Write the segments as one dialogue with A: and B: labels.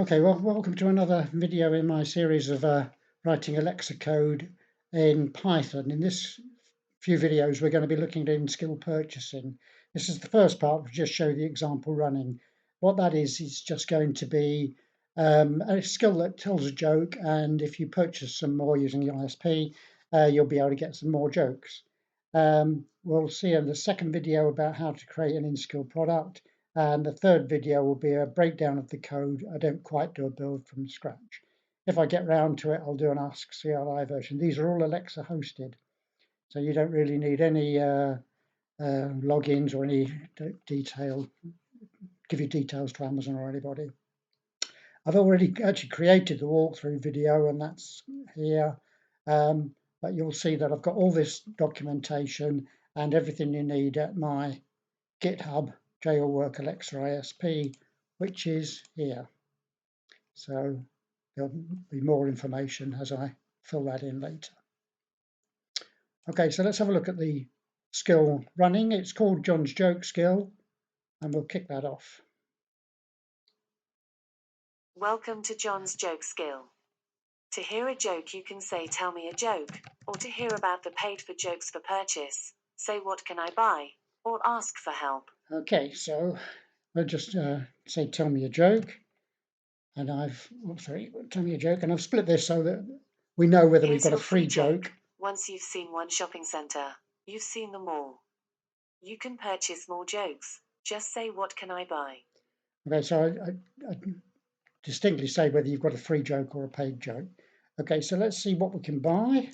A: Okay, well, welcome to another video in my series of writing Alexa code in Python. In this few videos, we're going to be looking at in-skill purchasing. This is the first part, which just show the example running. What that is just going to be a skill that tells a joke, and if you purchase some more using the ISP, you'll be able to get some more jokes. We'll see in the second video about how to create an in-skill product. And the third video will be a breakdown of the code. I don't quite do a build from scratch. If I get round to it, I'll do an Ask CLI version. These are all Alexa hosted, so you don't really need any logins or any detail, give you details to Amazon or anybody. I've already actually created the walkthrough video, and that's here. But you'll see that I've got all this documentation and everything you need at my GitHub, Jailwork Alexa ISP, which is here. So there'll be more information as I fill that in later. Okay, so let's have a look at the skill running. It's called John's Joke skill, and we'll kick that off.
B: Welcome to John's Joke skill. To hear a joke, you can say, "Tell me a joke," or to hear about the paid for jokes for purchase, say, "What can I buy?" or ask for help.
A: Okay, so we'll just say, "Tell me a joke," and tell me a joke, and I've split this so that we know whether we've got a free joke.
B: Once you've seen one shopping center, you've seen them all. You can purchase more jokes. Just say, "What can I buy?"
A: Okay, so I distinctly say whether you've got a free joke or a paid joke. Okay, so let's see what we can buy.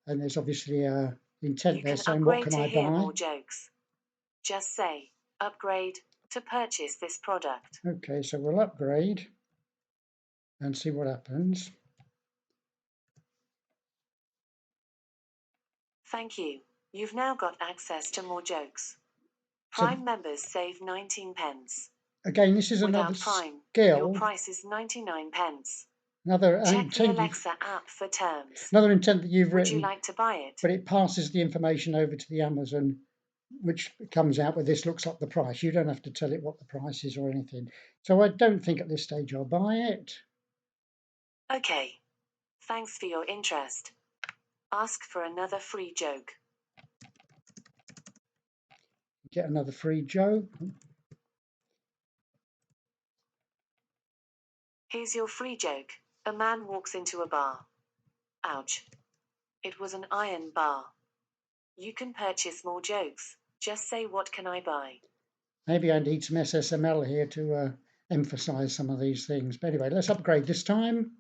A: And there's obviously a intent there saying, "What can I buy?"
B: More jokes. Just say, "Upgrade to purchase this product."
A: Okay, so we'll upgrade and see what happens.
B: Thank you. You've now got access to more jokes. Prime members save 19 pence.
A: Again, this is another
B: Prime,
A: skill.
B: your price is 99 pence.
A: Another
B: Check
A: intent
B: the Alexa app for terms.
A: Another intent that you've written.
B: Would you like to buy it?
A: But it passes the information over to the Amazon, which comes out with this, looks up the price. You don't have to tell it what the price is or anything. So I don't think at this stage I'll buy it.
B: Okay. Thanks for your interest. Ask for another free joke.
A: Get another free joke.
B: Here's your free joke. A man walks into a bar. Ouch. It was an iron bar. You can purchase more jokes. Just say, "What can I buy?"
A: Maybe I need some SSML here to emphasize some of these things. But anyway, let's upgrade this time.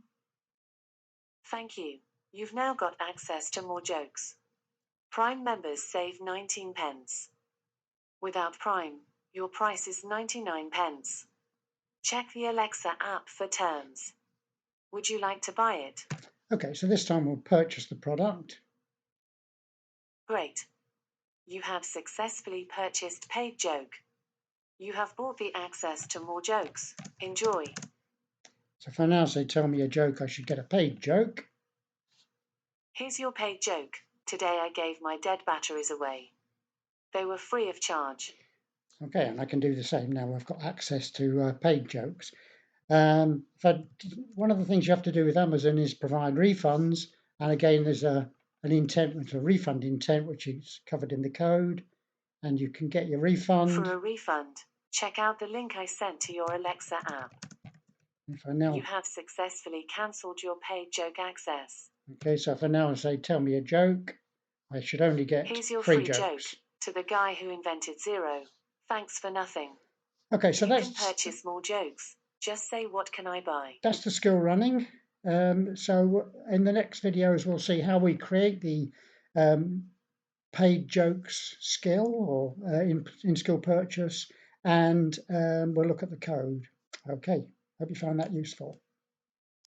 B: Thank you. You've now got access to more jokes. Prime members save 19 pence. Without Prime, your price is 99 pence. Check the Alexa app for terms. Would you like to buy it?
A: Okay, so this time we'll purchase the product.
B: Great. You have successfully purchased paid joke. You have bought the access to more jokes. Enjoy.
A: So if I now say, "Tell me a joke," I should get a paid joke.
B: Here's your paid joke. Today I gave my dead batteries away. They were free of charge. Okay,
A: and I can do the same now. I've got access to paid jokes. One of the things you have to do with Amazon is provide refunds. And again, there's an intent, a refund intent, which is covered in the code. And you can get your refund.
B: For a refund, check out the link I sent to your Alexa app. You have successfully cancelled your paid joke access.
A: Okay, so if I now say, "Tell me a joke," I should only get
B: Here's your
A: free
B: jokes.
A: joke.
B: To the guy who invented zero, thanks for nothing.
A: Okay, so
B: you can purchase more jokes. Just say, "What can I buy?"
A: That's the skill running. So in the next videos, we'll see how we create the paid jokes skill or in skill purchase, and we'll look at the code. Okay, hope you found that useful.